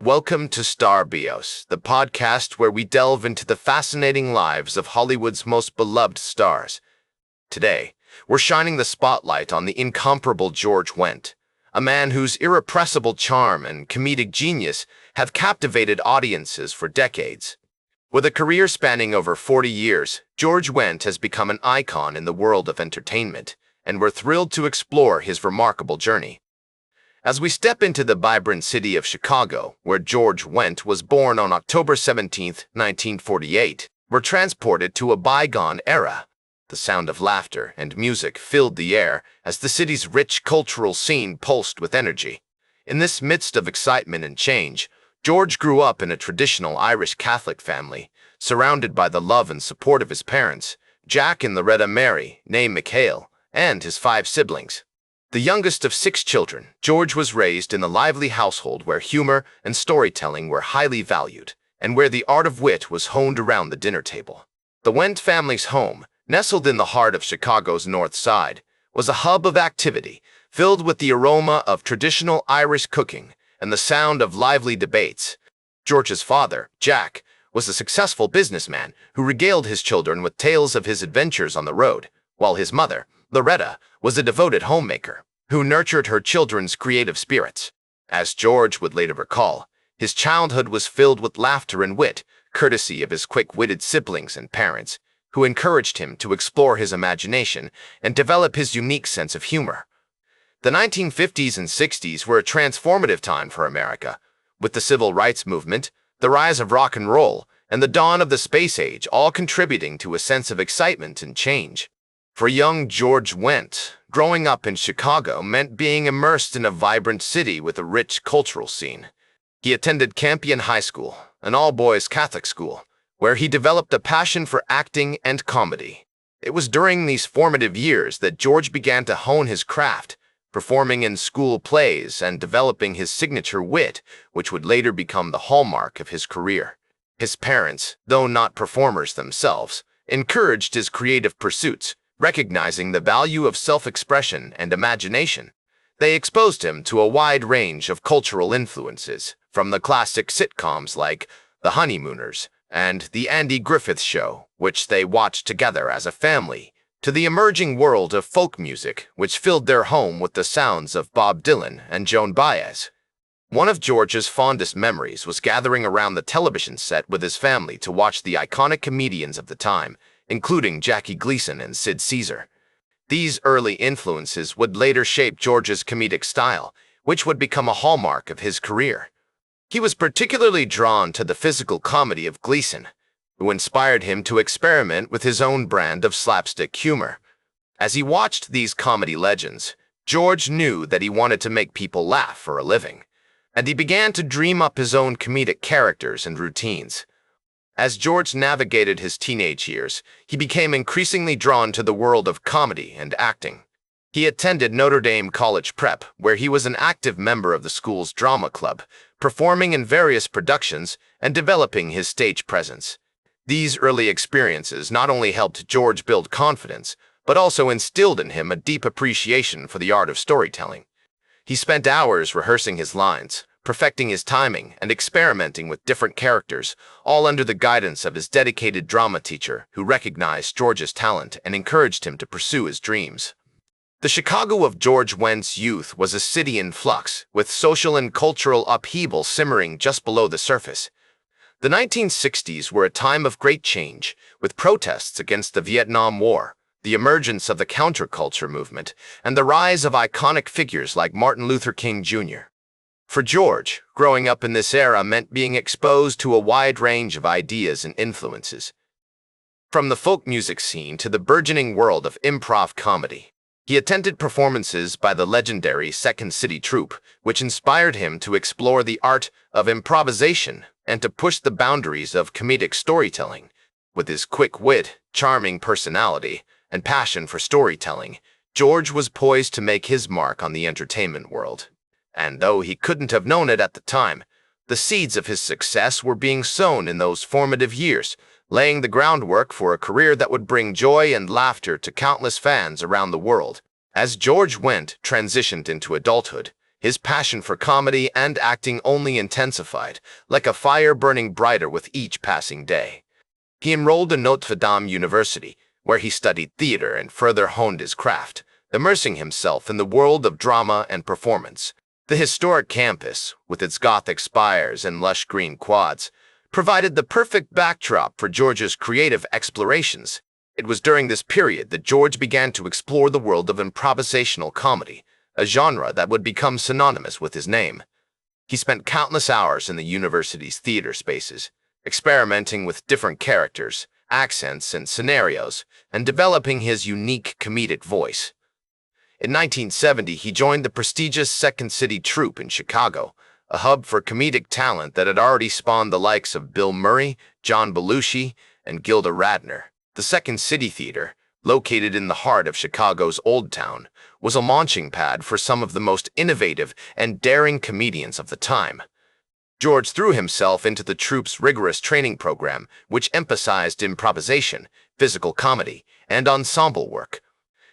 Welcome to Star Bios, the podcast where we delve into the fascinating lives of Hollywood's most beloved stars. Today, we're shining the spotlight on the incomparable George Wendt, a man whose irrepressible charm and comedic genius have captivated audiences for decades. With a career spanning over 40 years, George Wendt has become an icon in the world of entertainment, and we're thrilled to explore his remarkable journey. As we step into the vibrant city of Chicago, where George Wendt was born on October 17, 1948, we're transported to a bygone era. The sound of laughter and music filled the air as the city's rich cultural scene pulsed with energy. In this midst of excitement and change, George grew up in a traditional Irish Catholic family, surrounded by the love and support of his parents, Jack and Loretta Mary, née Michael, and his 5 siblings. The youngest of 6 children, George was raised in a lively household where humor and storytelling were highly valued, and where the art of wit was honed around the dinner table. The Wendt family's home, nestled in the heart of Chicago's North Side, was a hub of activity, filled with the aroma of traditional Irish cooking and the sound of lively debates. George's father, Jack, was a successful businessman who regaled his children with tales of his adventures on the road, while his mother, Loretta, was a devoted homemaker who nurtured her children's creative spirits. As George would later recall, his childhood was filled with laughter and wit, courtesy of his quick-witted siblings and parents, who encouraged him to explore his imagination and develop his unique sense of humor. The 1950s and 60s were a transformative time for America, with the civil rights movement, the rise of rock and roll, and the dawn of the space age all contributing to a sense of excitement and change. For young George Wendt, growing up in Chicago meant being immersed in a vibrant city with a rich cultural scene. He attended Campion High School, an all-boys Catholic school, where he developed a passion for acting and comedy. It was during these formative years that George began to hone his craft, performing in school plays and developing his signature wit, which would later become the hallmark of his career. His parents, though not performers themselves, encouraged his creative pursuits, recognizing the value of self-expression and imagination. They exposed him to a wide range of cultural influences, from the classic sitcoms like The Honeymooners and The Andy Griffith Show, which they watched together as a family, to the emerging world of folk music, which filled their home with the sounds of Bob Dylan and Joan Baez. One of George's fondest memories was gathering around the television set with his family to watch the iconic comedians of the time, including Jackie Gleason and Sid Caesar. These early influences would later shape George's comedic style, which would become a hallmark of his career. He was particularly drawn to the physical comedy of Gleason, who inspired him to experiment with his own brand of slapstick humor. As he watched these comedy legends, George knew that he wanted to make people laugh for a living, and he began to dream up his own comedic characters and routines. As George navigated his teenage years, he became increasingly drawn to the world of comedy and acting. He attended Notre Dame College Prep, where he was an active member of the school's drama club, performing in various productions and developing his stage presence. These early experiences not only helped George build confidence, but also instilled in him a deep appreciation for the art of storytelling. He spent hours rehearsing his lines, perfecting his timing, and experimenting with different characters, all under the guidance of his dedicated drama teacher, who recognized George's talent and encouraged him to pursue his dreams. The Chicago of George Wendt's youth was a city in flux, with social and cultural upheaval simmering just below the surface. The 1960s were a time of great change, with protests against the Vietnam War, the emergence of the counterculture movement, and the rise of iconic figures like Martin Luther King Jr. For George, growing up in this era meant being exposed to a wide range of ideas and influences. From the folk music scene to the burgeoning world of improv comedy, he attended performances by the legendary Second City Troupe, which inspired him to explore the art of improvisation and to push the boundaries of comedic storytelling. With his quick wit, charming personality, and passion for storytelling, George was poised to make his mark on the entertainment world. And though he couldn't have known it at the time, the seeds of his success were being sown in those formative years, laying the groundwork for a career that would bring joy and laughter to countless fans around the world. As George Wendt transitioned into adulthood, His passion for comedy and acting only intensified, like a fire burning brighter with each passing day. He enrolled in Notre Dame University, where he studied theater and further honed his craft, immersing himself in the world of drama and performance. The historic campus, with its Gothic spires and lush green quads, provided the perfect backdrop for George's creative explorations. It was during this period that George began to explore the world of improvisational comedy, a genre that would become synonymous with his name. He spent countless hours in the university's theater spaces, experimenting with different characters, accents, and scenarios, and developing his unique comedic voice. In 1970, he joined the prestigious Second City Troupe in Chicago, a hub for comedic talent that had already spawned the likes of Bill Murray, John Belushi, and Gilda Radner. The Second City Theater, located in the heart of Chicago's Old Town, was a launching pad for some of the most innovative and daring comedians of the time. George threw himself into the troupe's rigorous training program, which emphasized improvisation, physical comedy, and ensemble work.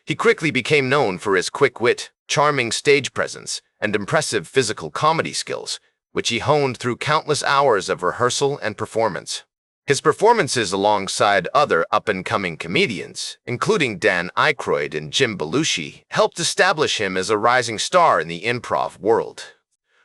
He quickly became known for his quick wit, charming stage presence, and impressive physical comedy skills, which he honed through countless hours of rehearsal and performance. His performances alongside other up-and-coming comedians, including Dan Aykroyd and Jim Belushi, helped establish him as a rising star in the improv world.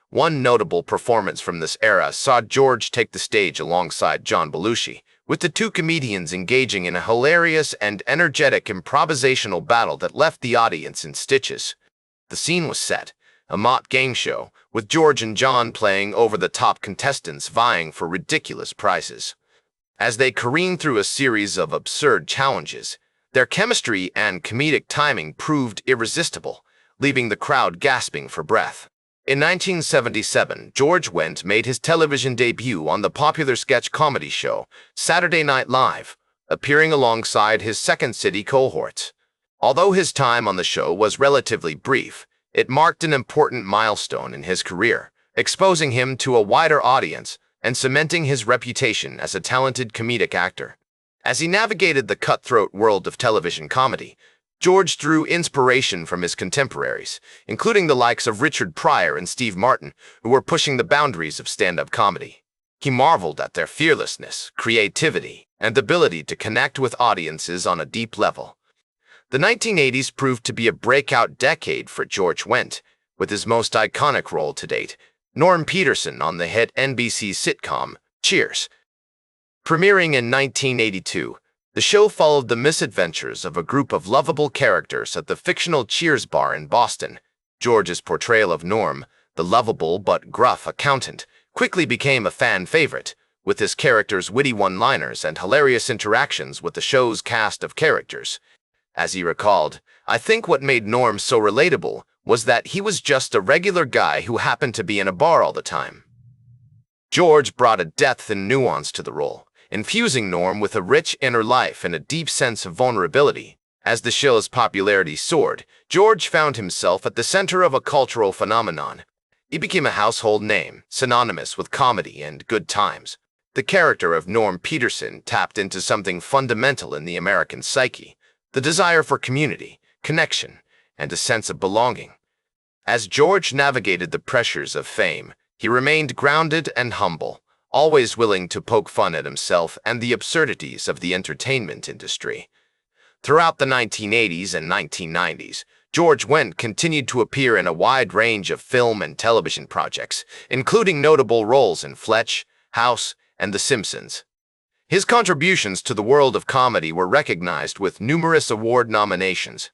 One notable performance from this era saw George take the stage alongside John Belushi, with the two comedians engaging in a hilarious and energetic improvisational battle that left the audience in stitches. The scene was set, a mock game show, with George and John playing over-the-top contestants vying for ridiculous prizes. As they careened through a series of absurd challenges, their chemistry and comedic timing proved irresistible, leaving the crowd gasping for breath. In 1977, George Wendt made his television debut on the popular sketch comedy show Saturday Night Live, appearing alongside his Second City cohorts. Although his time on the show was relatively brief, it marked an important milestone in his career, exposing him to a wider audience and cementing his reputation as a talented comedic actor. As he navigated the cutthroat world of television comedy, George drew inspiration from his contemporaries, including the likes of Richard Pryor and Steve Martin, who were pushing the boundaries of stand-up comedy. He marveled at their fearlessness, creativity, and ability to connect with audiences on a deep level. The 1980s proved to be a breakout decade for George Wendt, with his most iconic role to date, Norm Peterson on the hit NBC sitcom Cheers. Premiering in 1982, the show followed the misadventures of a group of lovable characters at the fictional Cheers bar in Boston. George's portrayal of Norm, the lovable but gruff accountant, quickly became a fan favorite, with his character's witty one-liners and hilarious interactions with the show's cast of characters. As he recalled, "I think what made Norm so relatable was that he was just a regular guy who happened to be in a bar all the time." George brought a depth and nuance to the role, infusing Norm with a rich inner life and a deep sense of vulnerability. As the show's popularity soared, George found himself at the center of a cultural phenomenon. He became a household name, synonymous with comedy and good times. The character of Norm Peterson tapped into something fundamental in the American psyche, the desire for community, connection, and a sense of belonging. As George navigated the pressures of fame, he remained grounded and humble, always willing to poke fun at himself and the absurdities of the entertainment industry. Throughout the 1980s and 1990s, George Wendt continued to appear in a wide range of film and television projects, including notable roles in Fletch, House, and The Simpsons. His contributions to the world of comedy were recognized with numerous award nominations,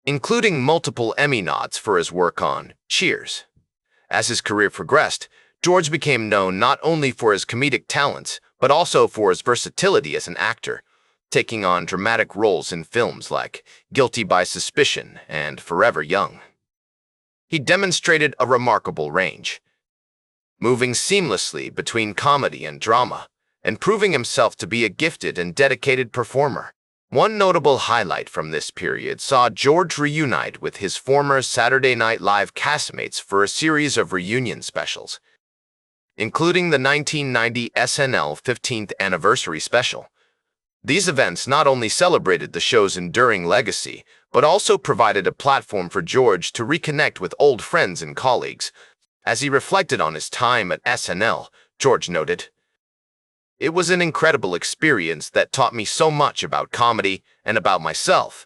including multiple Emmy nods for his work on Cheers. As his career progressed, George became known not only for his comedic talents, but also for his versatility as an actor, taking on dramatic roles in films like Guilty by Suspicion and Forever Young. He demonstrated a remarkable range, moving seamlessly between comedy and drama, and proving himself to be a gifted and dedicated performer. One notable highlight from this period saw George reunite with his former Saturday Night Live castmates for a series of reunion specials, including the 1990 SNL 15th Anniversary Special. These events not only celebrated the show's enduring legacy, but also provided a platform for George to reconnect with old friends and colleagues. As he reflected on his time at SNL, George noted, "It was an incredible experience that taught me so much about comedy and about myself.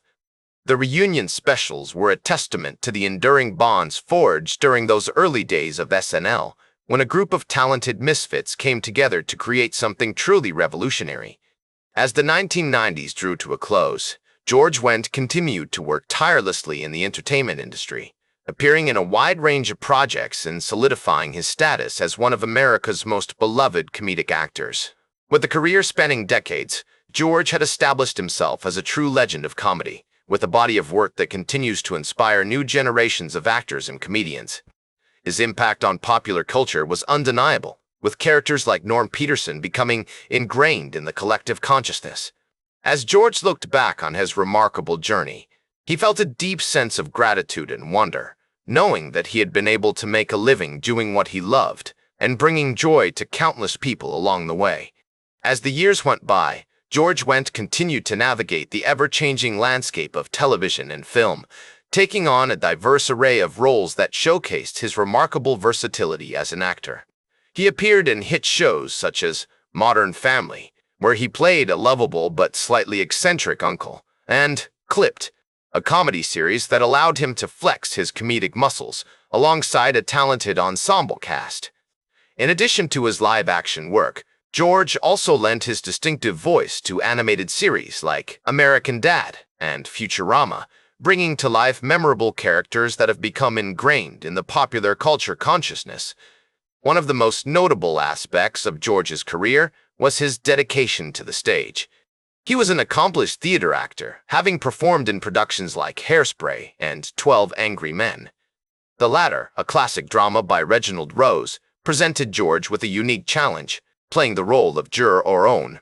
The reunion specials were a testament to the enduring bonds forged during those early days of SNL, when a group of talented misfits came together to create something truly revolutionary." As the 1990s drew to a close, George Wendt continued to work tirelessly in the entertainment industry, appearing in a wide range of projects and solidifying his status as one of America's most beloved comedic actors. With a career spanning decades, George had established himself as a true legend of comedy, with a body of work that continues to inspire new generations of actors and comedians. His impact on popular culture was undeniable, with characters like Norm Peterson becoming ingrained in the collective consciousness. As George looked back on his remarkable journey, he felt a deep sense of gratitude and wonder, knowing that he had been able to make a living doing what he loved and bringing joy to countless people along the way. As the years went by, George Wendt continued to navigate the ever-changing landscape of television and film, taking on a diverse array of roles that showcased his remarkable versatility as an actor. He appeared in hit shows such as Modern Family, where he played a lovable but slightly eccentric uncle, and Clipped, a comedy series that allowed him to flex his comedic muscles alongside a talented ensemble cast. In addition to his live-action work, George also lent his distinctive voice to animated series like American Dad and Futurama, bringing to life memorable characters that have become ingrained in the popular culture consciousness. One of the most notable aspects of George's career was his dedication to the stage. He was an accomplished theater actor, having performed in productions like Hairspray and 12 Angry Men. The latter, a classic drama by Reginald Rose, presented George with a unique challenge, playing the role of Juror Owen,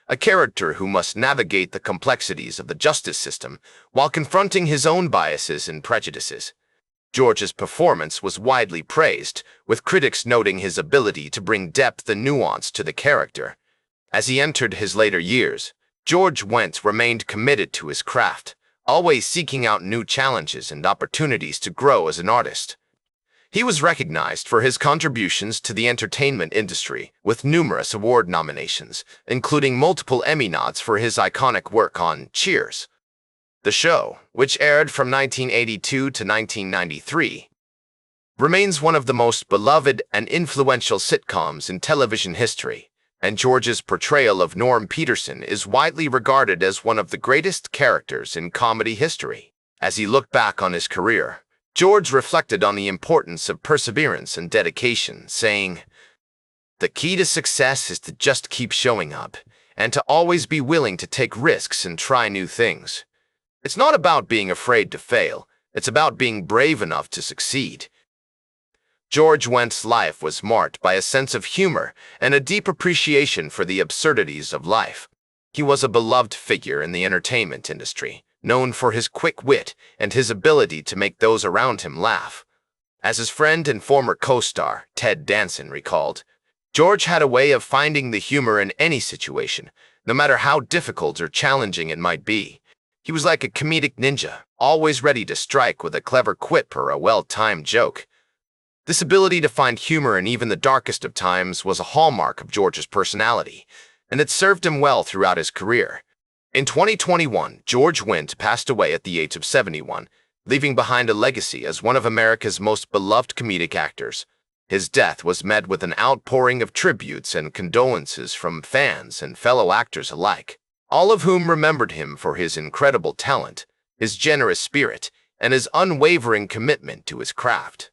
a character who must navigate the complexities of the justice system while confronting his own biases and prejudices. George's performance was widely praised, with critics noting his ability to bring depth and nuance to the character. As he entered his later years, George Wendt remained committed to his craft, always seeking out new challenges and opportunities to grow as an artist. He was recognized for his contributions to the entertainment industry with numerous award nominations, including multiple Emmy nods for his iconic work on Cheers. The show, which aired from 1982 to 1993, remains one of the most beloved and influential sitcoms in television history, and George's portrayal of Norm Peterson is widely regarded as one of the greatest characters in comedy history. As he looked back on his career, George reflected on the importance of perseverance and dedication, saying, "The key to success is to just keep showing up, and to always be willing to take risks and try new things. It's not about being afraid to fail, it's about being brave enough to succeed." George Wendt's life was marked by a sense of humor and a deep appreciation for the absurdities of life. He was a beloved figure in the entertainment industry, known for his quick wit and his ability to make those around him laugh. As his friend and former co-star, Ted Danson, recalled, George had a way of finding the humor in any situation, no matter how difficult or challenging it might be. He was like a comedic ninja, always ready to strike with a clever quip or a well-timed joke. This ability to find humor in even the darkest of times was a hallmark of George's personality, and it served him well throughout his career. In 2021, George Wendt passed away at the age of 71, leaving behind a legacy as one of America's most beloved comedic actors. His death was met with an outpouring of tributes and condolences from fans and fellow actors alike, all of whom remembered him for his incredible talent, his generous spirit, and his unwavering commitment to his craft.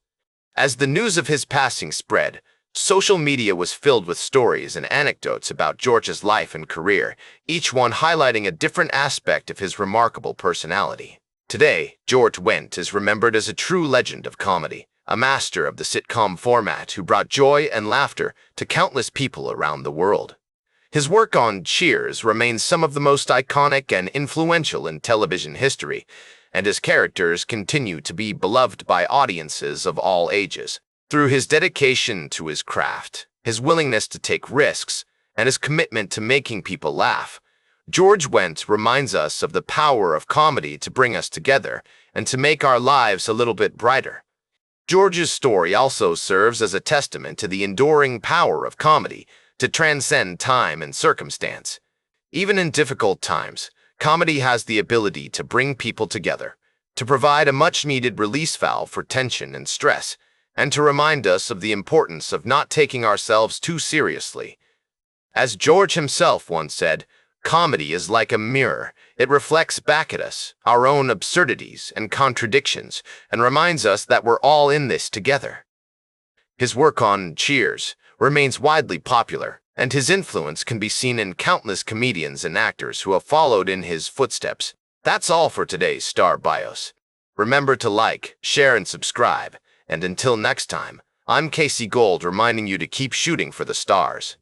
As the news of his passing spread, social media was filled with stories and anecdotes about George's life and career, each one highlighting a different aspect of his remarkable personality. Today, George Wendt is remembered as a true legend of comedy, a master of the sitcom format who brought joy and laughter to countless people around the world. His work on Cheers remains some of the most iconic and influential in television history, and his characters continue to be beloved by audiences of all ages. Through his dedication to his craft, his willingness to take risks, and his commitment to making people laugh, George Wendt reminds us of the power of comedy to bring us together and to make our lives a little bit brighter. George's story also serves as a testament to the enduring power of comedy to transcend time and circumstance. Even in difficult times, comedy has the ability to bring people together, to provide a much-needed release valve for tension and stress, and to remind us of the importance of not taking ourselves too seriously. As George himself once said, comedy is like a mirror. It reflects back at us our own absurdities and contradictions and reminds us that we're all in this together. His work on Cheers remains widely popular, and his influence can be seen in countless comedians and actors who have followed in his footsteps. That's all for today's Star Bios. Remember to like, share, and subscribe. And until next time, I'm Casey Gold reminding you to keep shooting for the stars.